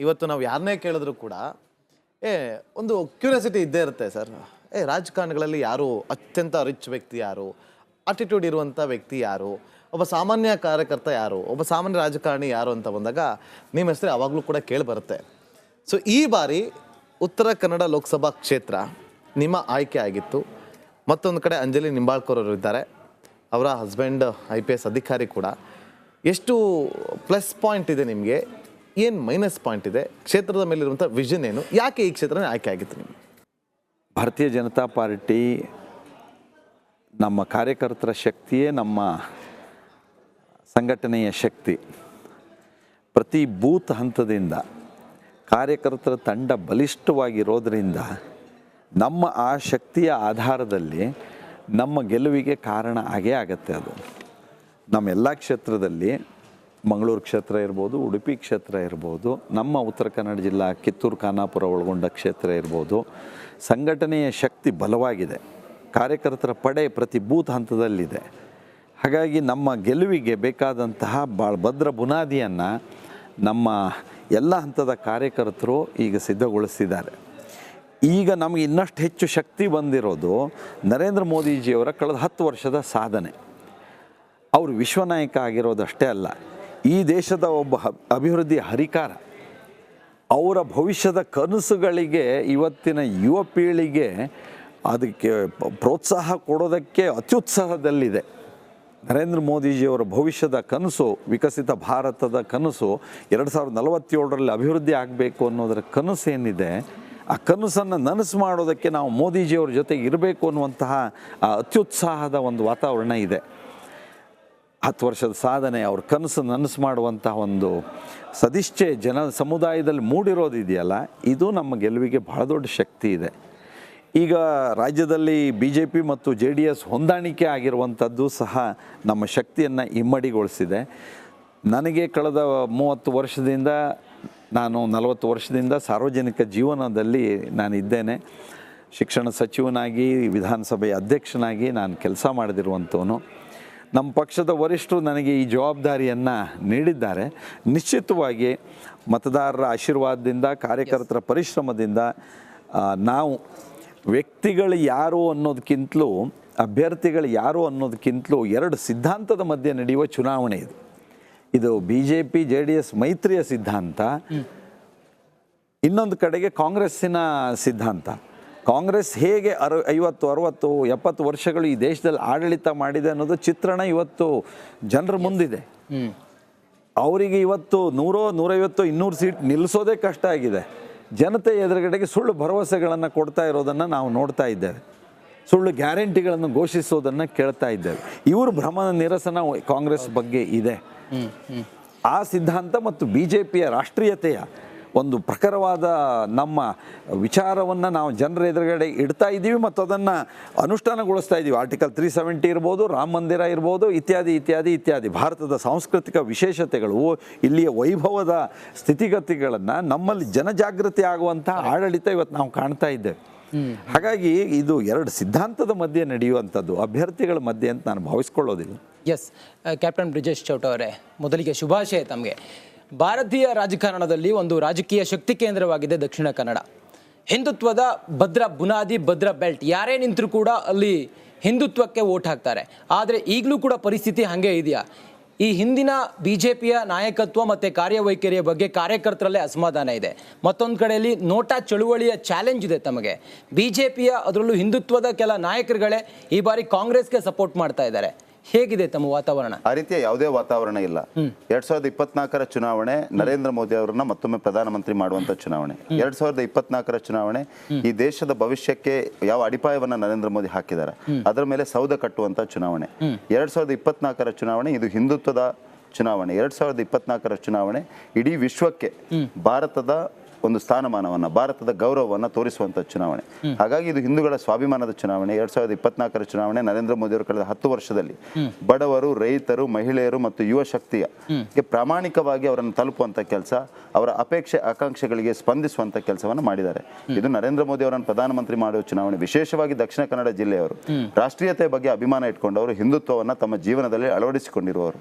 ಇವತ್ತು ನಾವು ಯಾರನ್ನೇ ಕೇಳಿದ್ರು ಕೂಡ ಒಂದು ಕ್ಯೂರಿಯಾಸಿಟಿ ಇದ್ದೇ ಇರುತ್ತೆ ಸರ್. ರಾಜಕಾರಣಗಳಲ್ಲಿ ಯಾರು ಅತ್ಯಂತ ರಿಚ್ ವ್ಯಕ್ತಿ ಯಾರು, ಆಟಿಟ್ಯೂಡ್ ಇರುವಂಥ ವ್ಯಕ್ತಿ ಯಾರು, ಒಬ್ಬ ಸಾಮಾನ್ಯ ಕಾರ್ಯಕರ್ತ ಯಾರು, ಒಬ್ಬ ಸಾಮಾನ್ಯ ರಾಜಕಾರಣಿ ಯಾರು ಅಂತ ಬಂದಾಗ ನಿಮ್ಮ ಹೆಸರು ಯಾವಾಗಲೂ ಕೂಡ ಕೇಳಿ ಬರುತ್ತೆ. ಸೊ ಈ ಬಾರಿ ಉತ್ತರ ಕನ್ನಡ ಲೋಕಸಭಾ ಕ್ಷೇತ್ರ ನಿಮ್ಮ ಆಯ್ಕೆ ಆಗಿತ್ತು. ಮತ್ತೊಂದು ಕಡೆ ಅಂಜಲಿ ನಿಂಬಾಳ್ಕರ್ ಅವರು ಇದ್ದಾರೆ, ಅವರ ಹಸ್ಬೆಂಡ್ IPS ಅಧಿಕಾರಿ ಕೂಡ. ಎಷ್ಟು ಪ್ಲಸ್ ಪಾಯಿಂಟ್ ಇದೆ ನಿಮಗೆ, ಏನು ಮೈನಸ್ ಪಾಯಿಂಟ್ ಇದೆ, ಕ್ಷೇತ್ರದ ಮೇಲಿರುವಂಥ ವಿಷನ್ ಏನು, ಯಾಕೆ ಈ ಕ್ಷೇತ್ರನೇ ಆಯ್ಕೆ ಆಗಿತ್ತು ನಿಮಗೆ? ಭಾರತೀಯ ಜನತಾ ಪಾರ್ಟಿ ನಮ್ಮ ಕಾರ್ಯಕರ್ತರ ಶಕ್ತಿಯೇ ನಮ್ಮ ಸಂಘಟನೆಯ ಶಕ್ತಿ. ಪ್ರತಿ ಬೂತ್ ಹಂತದಿಂದ ಕಾರ್ಯಕರ್ತರ ತಂಡ ಬಲಿಷ್ಠವಾಗಿರೋದರಿಂದ ನಮ್ಮ ಆ ಶಕ್ತಿಯ ಆಧಾರದಲ್ಲಿ ನಮ್ಮ ಗೆಲುವಿಗೆ ಕಾರಣ ಆಗೇ ಆಗತ್ತೆ. ಅದು ನಮ್ಮ ಎಲ್ಲ ಕ್ಷೇತ್ರದಲ್ಲಿ, ಮಂಗಳೂರು ಕ್ಷೇತ್ರ ಇರ್ಬೋದು, ಉಡುಪಿ ಕ್ಷೇತ್ರ ಇರ್ಬೋದು, ನಮ್ಮ ಉತ್ತರ ಕನ್ನಡ ಜಿಲ್ಲಾ ಕಿತ್ತೂರು ಖಾನಾಪುರ ಒಳಗೊಂಡ ಕ್ಷೇತ್ರ ಇರ್ಬೋದು, ಸಂಘಟನೆಯ ಶಕ್ತಿ ಬಲವಾಗಿದೆ. ಕಾರ್ಯಕರ್ತರ ಪಡೆ ಪ್ರತಿ ಬೂತ್ ಹಂತದಲ್ಲಿದೆ. ಹಾಗಾಗಿ ನಮ್ಮ ಗೆಲುವಿಗೆ ಬೇಕಾದಂತಹ ಭಾಳ ಭದ್ರ ಬುನಾದಿಯನ್ನು ನಮ್ಮ ಎಲ್ಲ ಹಂತದ ಕಾರ್ಯಕರ್ತರು ಈಗ ಸಿದ್ಧಗೊಳಿಸಿದ್ದಾರೆ. ಈಗ ನಮಗೆ ಇನ್ನಷ್ಟು ಹೆಚ್ಚು ಶಕ್ತಿ ಬಂದಿರೋದು ನರೇಂದ್ರ ಮೋದಿಜಿಯವರ ಕಳೆದ 10 ವರ್ಷದ ಸಾಧನೆ. ಅವರು ವಿಶ್ವನಾಯಕ ಆಗಿರೋದಷ್ಟೇ ಅಲ್ಲ, ಈ ದೇಶದ ಒಬ್ಬ ಅಭಿವೃದ್ಧಿ ಹರಿಕಾರ. ಅವರ ಭವಿಷ್ಯದ ಕನಸುಗಳಿಗೆ ಇವತ್ತಿನ ಯುವ ಪೀಳಿಗೆ ಅದಕ್ಕೆ ಪ್ರೋತ್ಸಾಹ ಕೊಡೋದಕ್ಕೆ ಅತ್ಯುತ್ಸಾಹದಲ್ಲಿದೆ. ನರೇಂದ್ರ ಮೋದಿಜಿಯವರ ಭವಿಷ್ಯದ ಕನಸು, ವಿಕಸಿತ ಭಾರತದ ಕನಸು, 2047ರಲ್ಲಿ ಅಭಿವೃದ್ಧಿ ಆಗಬೇಕು ಅನ್ನೋದರ ಕನಸು ಏನಿದೆ, ಆ ಕನಸನ್ನು ನನಸು ಮಾಡೋದಕ್ಕೆ ನಾವು ಮೋದಿಜಿಯವ್ರ ಜೊತೆಗೆ ಇರಬೇಕು ಅನ್ನುವಂತಹ ಅತ್ಯುತ್ಸಾಹದ ಒಂದು ವಾತಾವರಣ ಇದೆ. 10 ವರ್ಷದ ಸಾಧನೆ, ಅವ್ರ ಕನಸು ನನಸು ಮಾಡುವಂತಹ ಒಂದು ಸದಿಚ್ಛೆ ಜನ ಸಮುದಾಯದಲ್ಲಿ ಮೂಡಿರೋದಿದೆಯಲ್ಲ, ಇದು ನಮ್ಮ ಗೆಲುವಿಗೆ ಬಹಳ ದೊಡ್ಡ ಶಕ್ತಿ ಇದೆ. ಈಗ ರಾಜ್ಯದಲ್ಲಿ BJP ಮತ್ತು JDS ಹೊಂದಾಣಿಕೆ ಆಗಿರುವಂಥದ್ದು ಸಹ ನಮ್ಮ ಶಕ್ತಿಯನ್ನು ಇಮ್ಮಡಿಗೊಳಿಸಿದೆ. ನನಗೆ ಕಳೆದ 30 ವರ್ಷದಿಂದ, ನಾನು 40 ವರ್ಷದಿಂದ ಸಾರ್ವಜನಿಕ ಜೀವನದಲ್ಲಿ ನಾನಿದ್ದೇನೆ. ಶಿಕ್ಷಣ ಸಚಿವನಾಗಿ, ವಿಧಾನಸಭೆಯ ಅಧ್ಯಕ್ಷನಾಗಿ ನಾನು ಕೆಲಸ ಮಾಡದಿರುವಂಥವನು. ನಮ್ಮ ಪಕ್ಷದ ವರಿಷ್ಠರು ನನಗೆ ಈ ಜವಾಬ್ದಾರಿಯನ್ನು ನೀಡಿದ್ದಾರೆ. ನಿಶ್ಚಿತವಾಗಿ ಮತದಾರರ ಆಶೀರ್ವಾದದಿಂದ, ಕಾರ್ಯಕರ್ತರ ಪರಿಶ್ರಮದಿಂದ ನಾವು ವ್ಯಕ್ತಿಗಳು ಯಾರು ಅನ್ನೋದಕ್ಕಿಂತಲೂ, ಅಭ್ಯರ್ಥಿಗಳು ಯಾರು ಅನ್ನೋದಕ್ಕಿಂತಲೂ 2 ಸಿದ್ಧಾಂತದ ಮಧ್ಯೆ ನಡೆಯುವ ಚುನಾವಣೆ ಇದು. ಇದು BJP JDS ಮೈತ್ರಿಯ ಸಿದ್ಧಾಂತ, ಇನ್ನೊಂದು ಕಡೆಗೆ ಕಾಂಗ್ರೆಸ್ಸಿನ ಸಿದ್ಧಾಂತ. ಕಾಂಗ್ರೆಸ್ ಹೇಗೆ 50, 60, 70 ವರ್ಷಗಳು ಈ ದೇಶದಲ್ಲಿ ಆಡಳಿತ ಮಾಡಿದೆ ಅನ್ನೋದು ಚಿತ್ರಣ ಇವತ್ತು ಜನರ ಮುಂದಿದೆ. ಅವರಿಗೆ ಇವತ್ತು 100, 150, 200 ಸೀಟ್ ನಿಲ್ಲಿಸೋದೇ ಕಷ್ಟ ಆಗಿದೆ. ಜನತೆ ಎದುರುಗಡೆಗೆ ಸುಳ್ಳು ಭರವಸೆಗಳನ್ನು ಕೊಡ್ತಾ ಇರೋದನ್ನು ನಾವು ನೋಡ್ತಾ ಇದ್ದೇವೆ. ಸುಳ್ಳು ಗ್ಯಾರಂಟಿಗಳನ್ನು ಘೋಷಿಸೋದನ್ನು ಕೇಳ್ತಾ ಇದ್ದೇವೆ. ಇವರು ಭ್ರಮ ನಿರಸನ ಕಾಂಗ್ರೆಸ್ ಬಗ್ಗೆ ಇದೆ. ಆ ಸಿದ್ಧಾಂತ ಮತ್ತು BJPಯ ರಾಷ್ಟ್ರೀಯತೆಯ ಒಂದು ಪ್ರಖರವಾದ ನಮ್ಮ ವಿಚಾರವನ್ನು ನಾವು ಜನರ ಎದುರುಗಡೆ ಇಡ್ತಾ ಇದ್ದೀವಿ ಮತ್ತು ಅದನ್ನು ಅನುಷ್ಠಾನಗೊಳಿಸ್ತಾ ಇದ್ದೀವಿ. ಆರ್ಟಿಕಲ್ 370 ಇರ್ಬೋದು, ರಾಮ ಮಂದಿರ ಇರ್ಬೋದು, ಇತ್ಯಾದಿ ಇತ್ಯಾದಿ ಇತ್ಯಾದಿ. ಭಾರತದ ಸಾಂಸ್ಕೃತಿಕ ವಿಶೇಷತೆಗಳು, ಇಲ್ಲಿಯ ವೈಭವದ ಸ್ಥಿತಿಗತಿಗಳನ್ನು, ನಮ್ಮಲ್ಲಿ ಜನಜಾಗೃತಿ ಆಗುವಂತಹ ಆಡಳಿತ ಇವತ್ತು ನಾವು ಕಾಣ್ತಾ ಇದ್ದೇವೆ. ಹಾಗಾಗಿ ಇದು 2 ಸಿದ್ಧಾಂತದ ಮಧ್ಯೆ ನಡೆಯುವಂಥದ್ದು, ಅಭ್ಯರ್ಥಿಗಳ ಮಧ್ಯೆ ಅಂತ ನಾನು ಭಾವಿಸ್ಕೊಳ್ಳೋದಿಲ್ಲ. ಎಸ್, ಕ್ಯಾಪ್ಟನ್ ಬ್ರಿಜೇಶ್ ಚೌಟ ಅವರೇ, ಮೊದಲಿಗೆ ಶುಭಾಶಯ ತಮಗೆ. ಭಾರತೀಯ ರಾಜಕಾರಣದಲ್ಲಿ ಒಂದು ರಾಜಕೀಯ ಶಕ್ತಿ ಕೇಂದ್ರವಾಗಿದೆ ದಕ್ಷಿಣ ಕನ್ನಡ. ಹಿಂದುತ್ವದ ಭದ್ರ ಬುನಾದಿ, ಭದ್ರ ಬೆಲ್ಟ್. ಯಾರೇ ನಿಂತರೂ ಕೂಡ ಅಲ್ಲಿ ಹಿಂದುತ್ವಕ್ಕೆ ವೋಟ್ ಹಾಕ್ತಾರೆ. ಆದರೆ ಈಗಲೂ ಕೂಡ ಪರಿಸ್ಥಿತಿ ಹಾಗೆ ಇದೆಯಾ? ಈ ಹಿಂದಿನ BJPಯ ನಾಯಕತ್ವ ಮತ್ತು ಕಾರ್ಯವೈಖರಿಯ ಬಗ್ಗೆ ಕಾರ್ಯಕರ್ತರಲ್ಲೇ ಅಸಮಾಧಾನ ಇದೆ. ಮತ್ತೊಂದು ಕಡೆಯಲ್ಲಿ ನೋಟಾ ಚಳುವಳಿಯ ಚಾಲೆಂಜ್ ಇದೆ ತಮಗೆ. BJPಯ, ಅದರಲ್ಲೂ ಹಿಂದುತ್ವದ ಕೆಲ ನಾಯಕರುಗಳೇ ಈ ಬಾರಿ ಕಾಂಗ್ರೆಸ್ಗೆ ಸಪೋರ್ಟ್ ಮಾಡ್ತಾ ಇದ್ದಾರೆ. ಹೇಗಿದೆ ತಮ್ಮ ವಾತಾವರಣ? ಆ ರೀತಿಯ ಯಾವುದೇ ವಾತಾವರಣ ಇಲ್ಲ. 2024ರ ಚುನಾವಣೆ ನರೇಂದ್ರ ಮೋದಿ ಅವರನ್ನ ಮತ್ತೊಮ್ಮೆ ಪ್ರಧಾನಮಂತ್ರಿ ಮಾಡುವಂತ ಚುನಾವಣೆ. 2024ರ ಚುನಾವಣೆ ಈ ದೇಶದ ಭವಿಷ್ಯಕ್ಕೆ ಯಾವ ಅಡಿಪಾಯವನ್ನ ನರೇಂದ್ರ ಮೋದಿ ಹಾಕಿದ್ದಾರೆ ಅದರ ಮೇಲೆ ಸೌಧ ಕಟ್ಟುವಂತ ಚುನಾವಣೆ. 2024ರ ಚುನಾವಣೆ ಇದು ಹಿಂದುತ್ವದ ಚುನಾವಣೆ. 2024ರ ಚುನಾವಣೆ ಇಡೀ ವಿಶ್ವಕ್ಕೆ ಭಾರತದ ಒಂದು ಸ್ಥಾನಮಾನವನ್ನು, ಭಾರತದ ಗೌರವವನ್ನು ತೋರಿಸುವಂಥ ಚುನಾವಣೆ. ಹಾಗಾಗಿ ಇದು ಹಿಂದೂಗಳ ಸ್ವಾಭಿಮಾನದ ಚುನಾವಣೆ. 2024ರ ಚುನಾವಣೆ ನರೇಂದ್ರ ಮೋದಿ ಅವರು ಕಳೆದ 10 ವರ್ಷದಲ್ಲಿ ಬಡವರು, ರೈತರು, ಮಹಿಳೆಯರು ಮತ್ತು ಯುವ ಶಕ್ತಿಯ ಪ್ರಾಮಾಣಿಕವಾಗಿ ಅವರನ್ನು ತಲುಪುವಂಥ ಕೆಲಸ, ಅವರ ಅಪೇಕ್ಷೆ ಆಕಾಂಕ್ಷೆಗಳಿಗೆ ಸ್ಪಂದಿಸುವಂಥ ಕೆಲಸವನ್ನು ಮಾಡಿದ್ದಾರೆ. ಇದು ನರೇಂದ್ರ ಮೋದಿ ಅವರನ್ನು ಪ್ರಧಾನಮಂತ್ರಿ ಮಾಡುವ ಚುನಾವಣೆ. ವಿಶೇಷವಾಗಿ ದಕ್ಷಿಣ ಕನ್ನಡ ಜಿಲ್ಲೆಯವರು ರಾಷ್ಟ್ರೀಯತೆ ಬಗ್ಗೆ ಅಭಿಮಾನ ಇಟ್ಕೊಂಡವರು, ಹಿಂದುತ್ವವನ್ನು ತಮ್ಮ ಜೀವನದಲ್ಲಿ ಅಳವಡಿಸಿಕೊಂಡಿರುವವರು,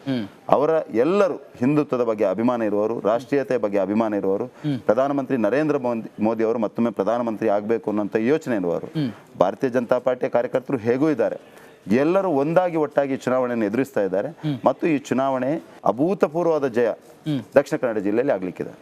ಅವರ ಎಲ್ಲರೂ ಹಿಂದುತ್ವದ ಬಗ್ಗೆ ಅಭಿಮಾನ ಇರುವವರು, ರಾಷ್ಟ್ರೀಯತೆ ಬಗ್ಗೆ ಅಭಿಮಾನ ಇರುವವರು, ಪ್ರಧಾನಮಂತ್ರಿ ನರೇಂದ್ರ ಮೋದಿ ಅವರು ಮತ್ತೊಮ್ಮೆ ಪ್ರಧಾನಮಂತ್ರಿ ಆಗಬೇಕು ಅನ್ನೋಂಥ ಯೋಚನೆ ಇರುವವರು. ಭಾರತೀಯ ಜನತಾ ಪಾರ್ಟಿಯ ಕಾರ್ಯಕರ್ತರು ಹೇಗೂ ಇದ್ದಾರೆ. ಎಲ್ಲರೂ ಒಂದಾಗಿ ಒಟ್ಟಾಗಿ ಚುನಾವಣೆಯನ್ನು ಎದುರಿಸ್ತಾ ಇದ್ದಾರೆ ಮತ್ತು ಈ ಚುನಾವಣೆ ಅಭೂತಪೂರ್ವವಾದ ಜಯ ದಕ್ಷಿಣ ಕನ್ನಡ ಜಿಲ್ಲೆಯಲ್ಲಿ ಆಗ್ಲಿಕ್ಕಿದೆ.